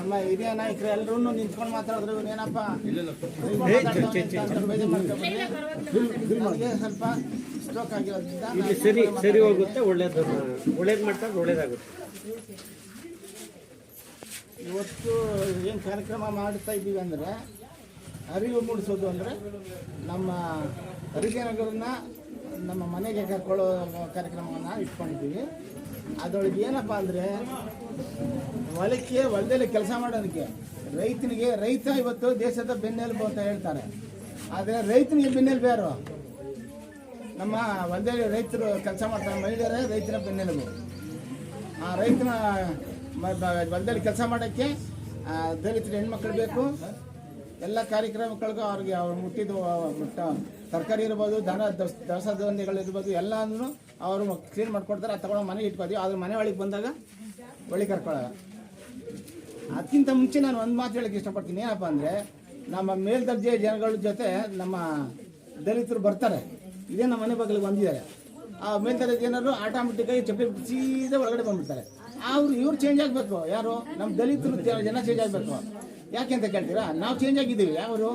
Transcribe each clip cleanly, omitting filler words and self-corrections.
ನಮ್ಮ ಹಿರಿಯ ನಾಯಕರು ಎಲ್ಲರೂ ನಿಂತ್ಕೊಂಡು ಮಾತಾಡಿದ್ರು ಏನಪ್ಪ ನನಗೆ ಸ್ವಲ್ಪ ಸ್ಟ್ರೋಕ್ ಆಗಿರೋದ್ರಿಂದ ಇಲ್ಲಿ ಸರಿ ಹೋಗುತ್ತೆ, ಒಳ್ಳೇದು ಮಾಡ್ತಾರೆ, ಒಳ್ಳೇದಾಗುತ್ತೆ. ಇವತ್ತು ಏನು ಕಾರ್ಯಕ್ರಮ ಮಾಡ್ತಾ ಇದ್ದೀವಿ ಅಂದರೆ ಅರಿವು ಮೂಡಿಸೋದು ಅಂದರೆ ನಮ್ಮ ಹರಿಜನಗಳನ್ನ ನಮ್ಮ ಮನೆಗೆ ಕರ್ಕೊಳ್ಳೋ ಕಾರ್ಯಕ್ರಮವನ್ನು ಇಟ್ಕೊಂಡಿದ್ದೀವಿ. ಅದರೊಳಗೆ ಏನಪ್ಪ ಅಂದರೆ ಹೊಲದಲ್ಲಿ ಕೆಲಸ ಮಾಡೋದಕ್ಕೆ ರೈತ ಇವತ್ತು ದೇಶದ ಬೆನ್ನೆಲುಬು ಅಂತ ಹೇಳ್ತಾರೆ. ಆದರೆ ರೈತನಿಗೆ ಬೆನ್ನೆಲುಬು ಯಾರು? ನಮ್ಮ ಹೊಲದಲ್ಲಿ ರೈತರು ಕೆಲಸ ಮಾಡ್ತಾರೆ, ಮಹಿಳೆಯರೇ ರೈತರ ಬೆನ್ನೆಲುಬು. ಆ ರೈತನ ಹೊಲದಲ್ಲಿ ಕೆಲಸ ಮಾಡೋಕ್ಕೆ ದಲಿತರ ಹೆಣ್ಮಕ್ಳು ಬೇಕು. ಎಲ್ಲ ಕಾರ್ಯಕ್ರಮಗಳಿಗೂ ಅವ್ರಿಗೆ ಅವ್ರು ಮುಟ್ಟಿದ ತರಕಾರಿ ಇರ್ಬೋದು, ದವಸ ಧಾನ್ಯಗಳಿರ್ಬೋದು, ಎಲ್ಲನೂ ಅವರು ಕ್ಲೀನ್ ಮಾಡಿಕೊಡ್ತಾರೆ. ಅದು ತಗೊಂಡು ಮನೆಗೆ ಇಟ್ಕೋತೀವಿ. ಆದ್ರೆ ಮನೆ ಒಳಗೆ ಬಂದಾಗ ಒಳಗೆ ಕರ್ಕೊಳ್ಳೋಲ್ಲ. ಅದಕ್ಕಿಂತ ಮುಂಚೆ ನಾನು ಒಂದು ಮಾತು ಹೇಳೋಕ್ಕೆ ಇಷ್ಟಪಡ್ತೀನಿ. ಏನಪ್ಪ ಅಂದರೆ ನಮ್ಮ ಮೇಲ್ದರ್ಜೆ ಜನಗಳ ಜೊತೆ ನಮ್ಮ ದಲಿತರು ಬರ್ತಾರೆ. ಇದೇ ನಮ್ಮ ಮನೆ ಬಾಗಿಲಿಗೆ ಬಂದಿದ್ದಾರೆ. ಆ ಮೇಲ್ದರ್ಜೆ ಜನರು ಆಟೋಮೆಟಿಕ್ಕಾಗಿ ಚಪ್ಪಲಿ ಸೀದಾ ಒಳಗಡೆ ಬಂದ್ಬಿಡ್ತಾರೆ. ಇವ್ರು ಚೇಂಜ್ ಆಗಬೇಕು. ಯಾರು? ನಮ್ಮ ದಲಿತರು ಜನ ಚೇಂಜ್ ಆಗಬೇಕು. ಯಾಕೆ ಅಂತ ಕೇಳ್ತೀರಾ? ನಾವು ಚೇಂಜ್ ಆಗಿದ್ದೀವಿ. ಯಾರು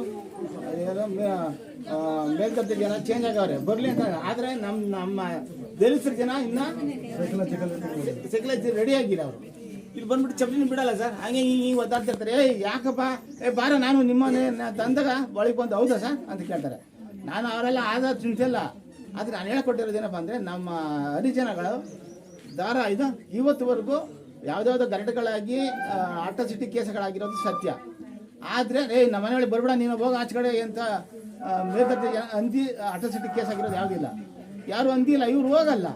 ಮೇಲ್ದರ್ಜೆ ಜನ ಚೇಂಜ್ ಆಗವ್ರೆ, ಬರಲಿ ಅಂತ. ಆದರೆ ನಮ್ಮ ದಲಿತರ ಜನ ಇನ್ನು ಸೈಕಲಾಜಿ ರೆಡಿ ಆಗಿಲ್ಲ. ಅವರು ಇಲ್ಲಿ ಬಂದ್ಬಿಟ್ಟು ಚಪ್ಪಲಿನ ಬಿಡಲ್ಲ ಸರ್. ಹಂಗೆ ಹಿಂಗೆ ಒದ್ದಾಡ್ತಿರ್ತಾರೆ. ಯಾಕಪ್ಪ ಬಾರ ನಾನು ನಿಮ್ಮನೆ ತಂದಾಗ ಒಳಗೆ ಬಂದು ಹೌದಾ ಸರ್ ಅಂತ ಕೇಳ್ತಾರೆ. ನಾನು ಅವರೆಲ್ಲ ಆಧಾರ ಚಿಂತಿಲ್ಲ. ಆದರೆ ನಾನು ಹೇಳ್ಕೊಟ್ಟಿರೋದೇನಪ್ಪ ಅಂದರೆ ನಮ್ಮ ಹರಿಜನಗಳು ಇದು ಇವತ್ತುವರೆಗೂ ಯಾವುದ್ಯಾವುದೋ ಗರಟೆಗಳಾಗಿ ಅಟ್ರಾಸಿಟಿ ಕೇಸ್ಗಳಾಗಿರೋದು ಸತ್ಯ. ಆದರೆ ನಮ್ಮ ಮನೆಯೊಳಗೆ ಬರ್ಬೇಡ ನೀನು ಹೋಗಿ ಆಚೆ ಕಡೆ ಅಂತ ಮೇಲ್ದರ್ಜೆ ಅಂದಿ ಅಟ್ರಾಸಿಟಿ ಕೇಸ್ ಆಗಿರೋದು ಯಾವುದಿಲ್ಲ. ಯಾರು ಅಂದಿಲ್ಲ. ಇವ್ರು ಹೋಗಲ್ಲ.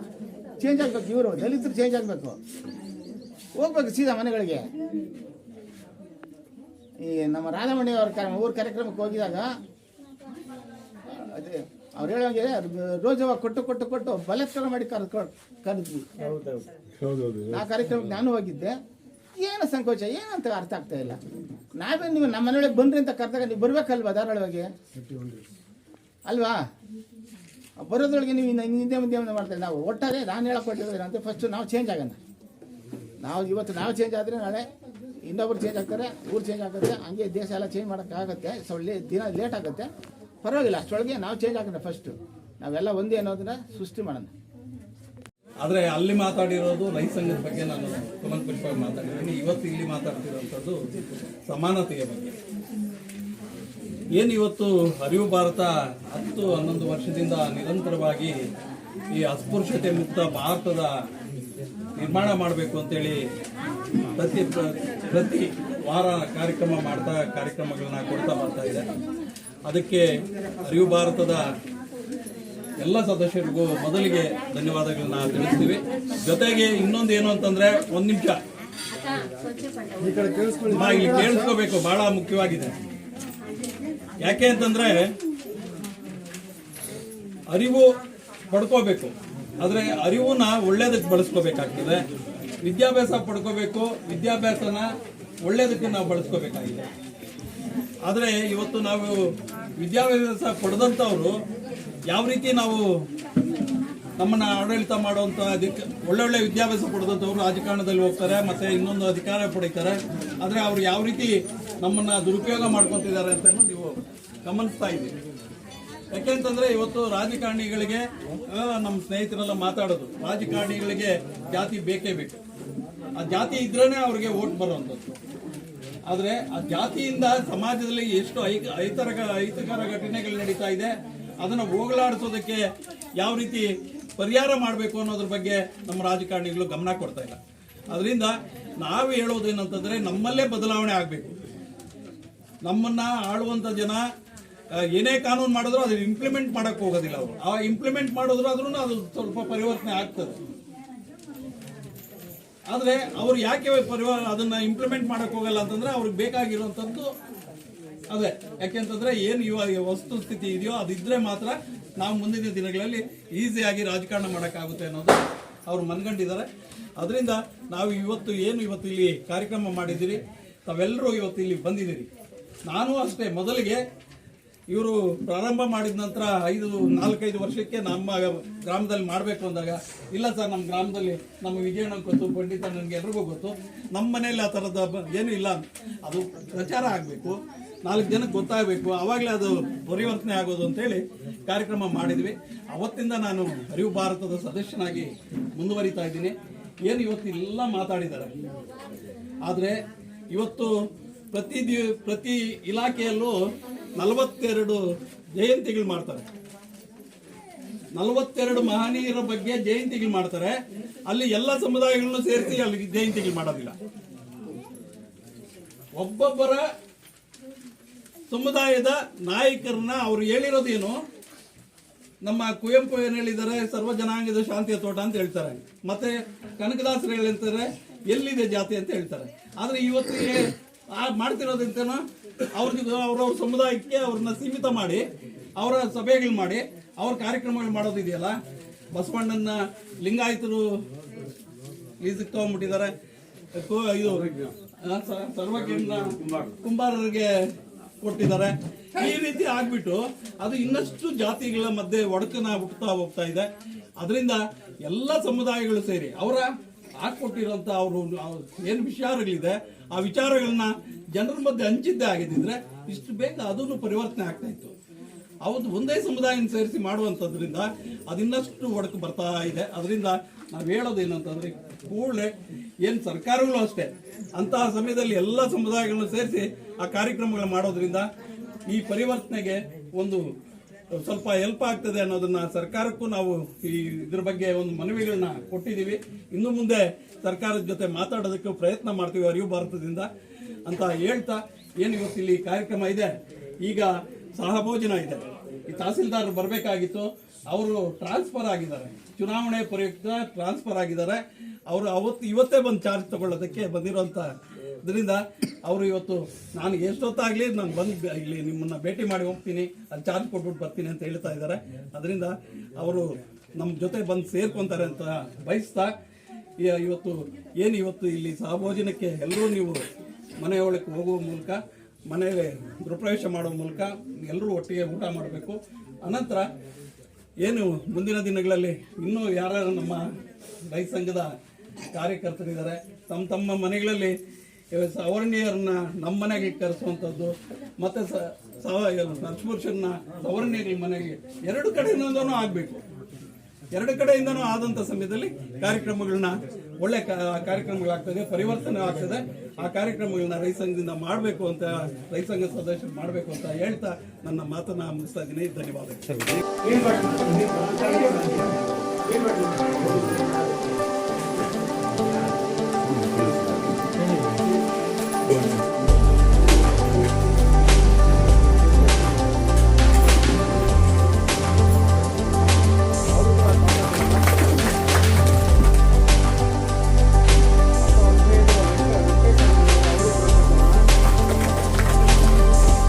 ಚೇಂಜ್ ಆಗಬೇಕು. ಇವರು ದಲಿತರು ಚೇಂಜ್ ಆಗಬೇಕು. ಹೋಗ್ಬೇಕು ಸೀದಾ ಮನೆಗಳಿಗೆ. ಈ ನಮ್ಮ ರಾಧಾಮಣಿ ಅವ್ರ ಊರ ಕಾರ್ಯಕ್ರಮಕ್ಕೆ ಹೋಗಿದಾಗ ಅದೇ ಅವ್ರು ಹೇಳೋಂಗೆ ರೋಜವ ಕೊಟ್ಟು ಬಲಾತ್ಕಾರ ಮಾಡಿ ಕರೆದ್ವಿ. ಆ ಕಾರ್ಯಕ್ರಮಕ್ಕೆ ನಾನು ಹೋಗಿದ್ದೆ. ಏನು ಸಂಕೋಚ, ಏನಂತ ಅರ್ಥ ಆಗ್ತಾ ಇಲ್ಲ. ನೀವು ನಮ್ಮ ಮನೆಯೊಳಗೆ ಬಂದ್ರಿ ಅಂತ ಕರೆದಾಗ ನೀವು ಬರ್ಬೇಕಲ್ವಾ ಧಾರಾಳವಾಗಿ ಅಲ್ವಾ? ಬರೋದ್ರೊಳಗೆ ನೀವು ಹಿಂದೆ ಮುಂದೆ ಮಾಡ್ತಾರೆ. ನಾವು ಒಟ್ಟಾರೆ ನಾನು ಹೇಳಕ್ ಕೊಟ್ಟಿರೋದು ಅಂತ ಫಸ್ಟ್ ನಾವು ಚೇಂಜ್ ಆಗೋಣ. ಇವತ್ತು ನಾವು ಚೇಂಜ್ ಆದರೆ ನಾಳೆ ಇನ್ನೊಬ್ರು ಚೇಂಜ್ ಆಗ್ತಾರೆ, ಊರು ಚೇಂಜ್ ಆಗುತ್ತೆ. ಹಂಗೆ ದೇಶ ಎಲ್ಲ ಚೇಂಜ್ ಮಾಡೋಕ್ಕಾಗತ್ತೆ. ದಿನ ಲೇಟ್ ಆಗುತ್ತೆ, ಪರವಾಗಿಲ್ಲ. ಅಷ್ಟರೊಳಗೆ ನಾವು ಚೇಂಜ್ ಆಗೋಣ. ಫಸ್ಟು ನಾವೆಲ್ಲ ಒಂದೇ ಅನ್ನೋದನ್ನ ಸೃಷ್ಟಿ ಮಾಡೋಣ. ಆದರೆ ಅಲ್ಲಿ ಮಾತಾಡಿರೋದು ರೈತ ಸಂಘದ ಬಗ್ಗೆ ನಾನು ಕೂಲಂಕುಷವಾಗಿ ಮಾತಾಡಿದ್ದೀನಿ. ಇವತ್ತು ಇಲ್ಲಿ ಮಾತಾಡ್ತಿರೋಂಥದ್ದು ಸಮಾನತೆಯ ಬಗ್ಗೆ. ಏನು ಇವತ್ತು ಅರಿವು ಭಾರತ 10-11 ವರ್ಷದಿಂದ ನಿರಂತರವಾಗಿ ಈ ಅಸ್ಪೃಶ್ಯತೆ ಮುಕ್ತ ಭಾರತದ ನಿರ್ಮಾಣ ಮಾಡಬೇಕು ಅಂತೇಳಿ ಪ್ರತಿ ವಾರ ಕಾರ್ಯಕ್ರಮಗಳನ್ನ ಕೊಡ್ತಾ ಬರ್ತಾ ಇದೆ. ಅದಕ್ಕೆ ಅರಿವು ಭಾರತದ ಎಲ್ಲ ಸದಸ್ಯರಿಗೂ ಮೊದಲಿಗೆ ಧನ್ಯವಾದಗಳನ್ನ ತಿಳಿಸ್ತೀವಿ. ಜೊತೆಗೆ ಇನ್ನೊಂದು ಏನು ಅಂತಂದ್ರೆ, ಒಂದು ನಿಮಿಷ ಇಲ್ಲಿ ಕೇಳಿಸ್ಕೋಬೇಕು, ಬಹಳ ಮುಖ್ಯವಾಗಿದೆ. ಯಾಕೆ ಅಂತಂದ್ರೆ ಅರಿವು ಪಡ್ಕೋಬೇಕು, ಆದ್ರೆ ಅರಿವನ್ನ ಒಳ್ಳೇದಕ್ಕೆ ಬಳಸ್ಕೋಬೇಕಾಗ್ತದೆ. ವಿದ್ಯಾಭ್ಯಾಸ ಪಡ್ಕೋಬೇಕು, ವಿದ್ಯಾಭ್ಯಾಸನ ಒಳ್ಳೇದಕ್ಕೆ ನಾವು ಬಳಸ್ಕೋಬೇಕಾಗಿದೆ. ಆದರೆ ಇವತ್ತು ನಾವು ವಿದ್ಯಾಭ್ಯಾಸ ಪಡೆದಂಥವ್ರು ಯಾವ ರೀತಿ ನಾವು ನಮ್ಮನ್ನ ಆಡಳಿತ ಮಾಡುವಂಥ ಒಳ್ಳೊಳ್ಳೆ ವಿದ್ಯಾಭ್ಯಾಸ ಪಡೆದಂಥವ್ರು ರಾಜಕಾರಣದಲ್ಲಿ ಹೋಗ್ತಾರೆ, ಮತ್ತೆ ಇನ್ನೊಂದು ಅಧಿಕಾರ ಪಡೀತಾರೆ. ಆದರೆ ಅವ್ರು ಯಾವ ರೀತಿ ನಮ್ಮನ್ನ ದುರುಪಯೋಗ ಮಾಡ್ಕೊತಿದ್ದಾರೆ ಅಂತ ನೀವು ಗಮನಿಸ್ತಾ ಇದ್ದೀವಿ. ಯಾಕೆಂತಂದ್ರೆ ಇವತ್ತು ರಾಜಕಾರಣಿಗಳಿಗೆ, ನಮ್ಮ ಸ್ನೇಹಿತರೆಲ್ಲ ಮಾತಾಡೋದು, ರಾಜಕಾರಣಿಗಳಿಗೆ ಜಾತಿ ಬೇಕೇ ಬೇಕು. ಆ ಜಾತಿ ಇದ್ರೇನೆ ಅವ್ರಿಗೆ ವೋಟ್ ಬರುವಂಥದ್ದು. ಆದರೆ ಆ ಜಾತಿಯಿಂದ ಸಮಾಜದಲ್ಲಿ ಎಷ್ಟು ಅಹಿತಕರ ಘಟನೆಗಳು ನಡೀತಾ ಇದೆ, ಅದನ್ನು ಹೋಗಲಾಡಿಸೋದಕ್ಕೆ ಯಾವ ರೀತಿ ಪರಿಹಾರ ಮಾಡಬೇಕು ಅನ್ನೋದ್ರ ಬಗ್ಗೆ ನಮ್ಮ ರಾಜಕಾರಣಿಗಳು ಗಮನ ಕೊಡ್ತಾ ಇಲ್ಲ. ಅದರಿಂದ ನಾವು ಹೇಳೋದೇನಂತಂದ್ರೆ ನಮ್ಮಲ್ಲೇ ಬದಲಾವಣೆ ಆಗಬೇಕು. ನಮ್ಮನ್ನ ಆಳುವಂಥ ಜನ ಏನೇ ಕಾನೂನು ಮಾಡಿದ್ರು ಅದನ್ನ ಇಂಪ್ಲಿಮೆಂಟ್ ಮಾಡಕ್ ಹೋಗೋದಿಲ್ಲ. ಅವರು ಆ ಇಂಪ್ಲಿಮೆಂಟ್ ಮಾಡಿದ್ರು ಅದು ಸ್ವಲ್ಪ ಪರಿವರ್ತನೆ ಆಗ್ತದೆ. ಆದ್ರೆ ಅವ್ರು ಯಾಕೆ ಅದನ್ನ ಇಂಪ್ಲಿಮೆಂಟ್ ಮಾಡಕ್ ಹೋಗಲ್ಲ ಅಂತಂದ್ರೆ ಅವ್ರಿಗೆ ಬೇಕಾಗಿರುವಂತದ್ದು ಅದೇ. ಯಾಕೆಂತಂದ್ರೆ ಏನು ಇವಾಗ ವಸ್ತು ಸ್ಥಿತಿ ಇದೆಯೋ ಅದಿದ್ರೆ ಮಾತ್ರ ನಾವು ಮುಂದಿನ ದಿನಗಳಲ್ಲಿ ಈಸಿಯಾಗಿ ರಾಜಕಾರಣ ಮಾಡೋಕ್ಕಾಗುತ್ತೆ ಅನ್ನೋದು ಅವ್ರು ಮನ್ಗಂಡಿದ್ದಾರೆ. ಅದರಿಂದ ನಾವು ಇವತ್ತು ಇಲ್ಲಿ ಕಾರ್ಯಕ್ರಮ ಮಾಡಿದ್ದೀರಿ, ತಾವೆಲ್ಲರೂ ಇವತ್ತು ಇಲ್ಲಿ ಬಂದಿದ್ದೀರಿ. ನಾನು ಅಷ್ಟೇ ಮೊದಲಿಗೆ ಇವರು ಪ್ರಾರಂಭ ಮಾಡಿದ ನಂತರ 4-5 ವರ್ಷಕ್ಕೆ ನಮ್ಮ ಗ್ರಾಮದಲ್ಲಿ ಮಾಡಬೇಕು ಅಂದಾಗ, ಇಲ್ಲ ಸರ್ ನಮ್ಮ ಗ್ರಾಮದಲ್ಲಿ ನಮ್ಮ ವಿಜಯಣ್ಣಗೆ ಗೊತ್ತು, ಪಂಡಿತ ನನಗೆ ಎಲ್ರಿಗೂ ಗೊತ್ತು, ನಮ್ಮ ಮನೆಯಲ್ಲಿ ಆ ಥರದ ಏನೂ ಇಲ್ಲ, ಅದು ಪ್ರಚಾರ ಆಗಬೇಕು, 4 ಜನಕ್ಕೆ ಗೊತ್ತಾಗಬೇಕು, ಆವಾಗಲೇ ಅದು ಪರಿವರ್ತನೆ ಆಗೋದು ಅಂತೇಳಿ ಕಾರ್ಯಕ್ರಮ ಮಾಡಿದ್ವಿ. ಅವತ್ತಿಂದ ನಾನು ಅರಿವು ಭಾರತದ ಸದಸ್ಯನಾಗಿ ಮುಂದುವರಿತಾ ಇದ್ದೀನಿ. ಏನು ಇವತ್ತು ಎಲ್ಲ ಮಾತಾಡಿದ್ದಾರೆ, ಆದರೆ ಇವತ್ತು ಪ್ರತಿ ಇಲಾಖೆಯಲ್ಲೂ 42 ಜಯಂತಿಗಳು ಮಾಡ್ತಾರೆ. 42 ಮಹನೀಯರ ಬಗ್ಗೆ ಜಯಂತಿಗಳು ಮಾಡ್ತಾರೆ. ಅಲ್ಲಿ ಎಲ್ಲ ಸಮುದಾಯಗಳನ್ನು ಸೇರಿಸಿ ಅಲ್ಲಿ ಜಯಂತಿಗಳು ಮಾಡೋದಿಲ್ಲ. ಒಬ್ಬೊಬ್ಬರ ಸಮುದಾಯದ ನಾಯಕರನ್ನ ಅವ್ರು ಹೇಳಿರೋದೇನು, ನಮ್ಮ ಕುವೆಂಪು ಏನು ಹೇಳಿದ್ದಾರೆ, ಸರ್ವ ಜನಾಂಗದ ಶಾಂತಿಯ ತೋಟ ಅಂತ ಹೇಳ್ತಾರೆ. ಮತ್ತೆ ಕನಕದಾಸರು ಹೇಳ್ತಾರೆ ಎಲ್ಲಿದೆ ಜಾತಿ ಅಂತ ಹೇಳ್ತಾರೆ. ಆದ್ರೆ ಇವತ್ತಿಗೆ ಮಾಡ್ತಿರೋದಂತೇನೋ ಅವ್ರವ್ರ ಸಮುದಾಯಕ್ಕೆ ಅವ್ರನ್ನ ಸೀಮಿತ ಮಾಡಿ ಅವರ ಸಭೆಗಳು ಮಾಡಿ ಅವ್ರ ಕಾರ್ಯಕ್ರಮಗಳು ಮಾಡೋದಿದೆಯಲ್ಲ. ಬಸವಣ್ಣನ ಲಿಂಗಾಯತರು ಇದಕ್ಕೆ ತಗೊಂಡ್ಬಿಟ್ಟಿದ್ದಾರೆ, ಇದು ಸರ್ವಜ್ಞ ಕುಂಬಾರರಿಗೆ ಕೊಟ್ಟಿದ್ದಾರೆ. ಈ ರೀತಿ ಆಗ್ಬಿಟ್ಟು ಅದು ಇನ್ನಷ್ಟು ಜಾತಿಗಳ ಮಧ್ಯೆ ಒಡಕನ ಹುಟ್ಟುತ್ತಾ ಹೋಗ್ತಾ ಇದೆ. ಅದರಿಂದ ಎಲ್ಲ ಸಮುದಾಯಗಳು ಸೇರಿ ಅವರ ಹಾಕೊಟ್ಟಿರೋಂಥ ಅವರು ಏನು ವಿಚಾರಗಳಿದೆ ಆ ವಿಚಾರಗಳನ್ನ ಜನರ ಮಧ್ಯೆ ಹಂಚಿದ್ದೇ ಆಗಿದ್ದಿದ್ರೆ ಇಷ್ಟು ಬೇಗ ಅದನ್ನು ಪರಿವರ್ತನೆ ಆಗ್ತಾ ಇತ್ತು. ಹೌದು, ಒಂದೇ ಸಮುದಾಯನ ಸೇರಿಸಿ ಮಾಡುವಂಥದ್ರಿಂದ ಅದಿನ್ನಷ್ಟು ಒಡಕು ಬರ್ತಾ ಇದೆ. ಅದರಿಂದ ನಾವು ಹೇಳೋದೇನಂತಂದ್ರೆ, ಕೂಡಲೇ ಏನು ಸರ್ಕಾರಗಳು ಅಷ್ಟೇ ಅಂತಹ ಸಮಯದಲ್ಲಿ ಎಲ್ಲ ಸಮುದಾಯಗಳನ್ನು ಸೇರಿಸಿ ಆ ಕಾರ್ಯಕ್ರಮಗಳು ಮಾಡೋದ್ರಿಂದ ಈ ಪರಿವರ್ತನೆಗೆ ಒಂದು ಸ್ವಲ್ಪ ಹೆಲ್ಪ್ ಆಗ್ತದೆ ಅನ್ನೋದನ್ನ ಸರ್ಕಾರಕ್ಕೂ ನಾವು ಇದ್ರ ಬಗ್ಗೆ ಒಂದು ಮನವಿಗಳನ್ನ ಕೊಟ್ಟಿದ್ದೀವಿ. ಇನ್ನು ಮುಂದೆ ಸರ್ಕಾರದ ಜೊತೆ ಮಾತಾಡೋದಕ್ಕೆ ಪ್ರಯತ್ನ ಮಾಡ್ತೀವಿ ಅರಿವು ಭಾರತದಿಂದ ಅಂತ ಹೇಳ್ತಾ, ಏನು ಇವತ್ತು ಇಲ್ಲಿ ಕಾರ್ಯಕ್ರಮ ಇದೆ, ಈಗ ಸಹಭೋಜನ ಇದೆ. ಈ ತಹಸೀಲ್ದಾರ್ ಬರಬೇಕಾಗಿತ್ತು, ಅವರು ಟ್ರಾನ್ಸ್ಫರ್ ಆಗಿದ್ದಾರೆ, ಚುನಾವಣೆ ಪ್ರಯುಕ್ತ ಟ್ರಾನ್ಸ್ಫರ್ ಆಗಿದ್ದಾರೆ. ಅವರು ಇವತ್ತೇ ಬಂದು ಚಾರ್ಜ್ ತಗೊಳ್ಳೋದಕ್ಕೆ ಬಂದಿರೋಂಥ ಇದರಿಂದ ಅವರು ಇವತ್ತು ನಾನು ಎಷ್ಟೊತ್ತಾಗಲಿ ನಾನು ಬಂದು ಇಲ್ಲಿ ನಿಮ್ಮನ್ನ ಭೇಟಿ ಮಾಡಿ ಹೋಗ್ತೀನಿ, ಅಲ್ಲಿ ಚಾರ್ಜ್ ಕೊಟ್ಬಿಟ್ಟು ಬರ್ತೀನಿ ಅಂತ ಹೇಳ್ತಾ ಇದ್ದಾರೆ. ಅದರಿಂದ ಅವರು ನಮ್ಮ ಜೊತೆ ಬಂದು ಸೇರ್ಕೊಂತಾರೆ ಅಂತ ಬಯಸ್ತಾ, ಇವತ್ತು ಇಲ್ಲಿ ಸಹಭೋಜನಕ್ಕೆ ಎಲ್ಲರೂ ನೀವು ಮನೆಯೊಳಕ್ಕೆ ಹೋಗುವ ಮೂಲಕ, ಮನೆಯಲ್ಲಿ ಗೃಹಪ್ರವೇಶ ಮಾಡುವ ಮೂಲಕ ಎಲ್ಲರೂ ಒಟ್ಟಿಗೆ ಊಟ ಮಾಡಬೇಕು. ಅನಂತರ ಏನು ಮುಂದಿನ ದಿನಗಳಲ್ಲಿ ಇನ್ನೂ ಯಾರು ನಮ್ಮ ರೈತ ಸಂಘದ ಕಾರ್ಯಕರ್ತರಿದ್ದಾರೆ, ತಮ್ಮ ಮನೆಗಳಲ್ಲಿ ಸವರ್ಣೀಯರನ್ನ ನಮ್ಮ ಮನೆಗೆ ಕರೆಸುವಂಥದ್ದು, ಮತ್ತೆ ಸ್ಪರ್ಶಪುರುಷರನ್ನ ಸವರ್ಣೀಯರ ಮನೆಗೆ ಎರಡು ಕಡೆಯಿಂದನೂ ಆಗಬೇಕು. ಎರಡು ಕಡೆಯಿಂದನೂ ಆದಂಥ ಸಮಯದಲ್ಲಿ ಕಾರ್ಯಕ್ರಮಗಳನ್ನ ಒಳ್ಳೆ ಕಾರ್ಯಕ್ರಮಗಳಾಗ್ತದೆ, ಪರಿವರ್ತನೆ ಆಗ್ತದೆ. ಆ ಕಾರ್ಯಕ್ರಮಗಳನ್ನ ರೈತ ಸಂಘದಿಂದ ಮಾಡಬೇಕು ಅಂತ, ರೈತ ಸಂಘ ಸದಸ್ಯರು ಮಾಡಬೇಕು ಅಂತ ಹೇಳ್ತಾ ನನ್ನ ಮಾತನ್ನ ಮುಗಿಸ್ತಾ ಇದ್ದೀನಿ. ಧನ್ಯವಾದಗಳು.